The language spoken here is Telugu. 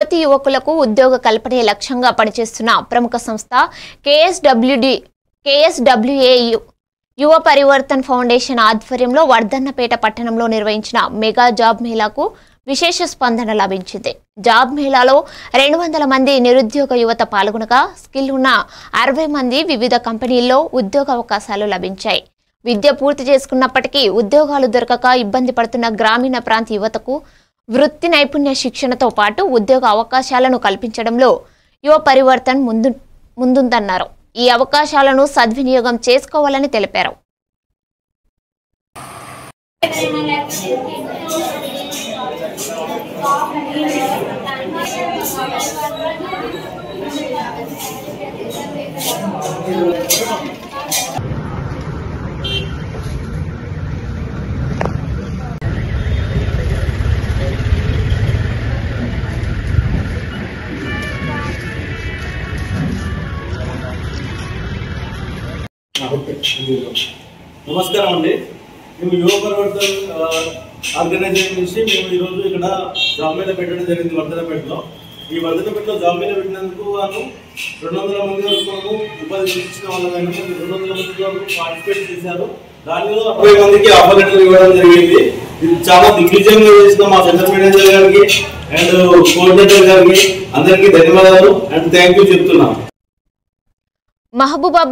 యువతీ యువకులకు ఉద్యోగ కల్పనే లక్ష్యంగా పనిచేస్తున్న ప్రముఖ సంస్థ KSWA యువ పరివర్తన్ ఫౌండేషన్ ఆధ్వర్యంలో వర్ధన్నపేట పట్టణంలో నిర్వహించిన మెగా జాబ్ మేళాకు విశేష స్పందన లభించింది. జాబ్ మేళాలో 200 మంది నిరుద్యోగ యువత పాల్గొనగా స్కిల్ ఉన్న 60 మంది వివిధ కంపెనీల్లో ఉద్యోగ అవకాశాలు లభించాయి. విద్య పూర్తి చేసుకున్నప్పటికీ ఉద్యోగాలు దొరకక ఇబ్బంది పడుతున్న గ్రామీణ ప్రాంత యువతకు వృత్తి నైపుణ్య శిక్షణతో పాటు ఉద్యోగ అవకాశాలను కల్పించడంలో యువ పరివర్తన్ ముందుందన్నారు. ఈ అవకాశాలను సద్వినియోగం చేసుకోవాలని తెలిపారు. నమస్కారం అండి. మేము యువ పరివర్తన్ ఆర్గనైజేషన్ నుంచి మేము ఈరోజు ఇక్కడ జాబ్ మేళా పెట్టడం జరిగింది వర్ధన్నపేటలో. ఈ వర్ధన్నపేటలో జాబ్ మేళా పెట్టినందుకు వాళ్ళు 200 మంది వరకు ఉపాధి కల్పించిన వాళ్ళని 200 మంది వరకు పార్టిసిపేట్ చేశారు. దానిలో 60 మందికి ఆఫర్ లెటర్ ఇవ్వడం జరిగింది. ఇది చాలా దిగ్విజయంగా చేసిన మా సెంటర్ మేనేజర్ గారికి అండ్ కోఆర్డినేటర్ గారికి అందరికీ ధన్యవాదాలు అండ్ థ్యాంక్ యూ చెప్తున్నాం. మహబూబాబాద్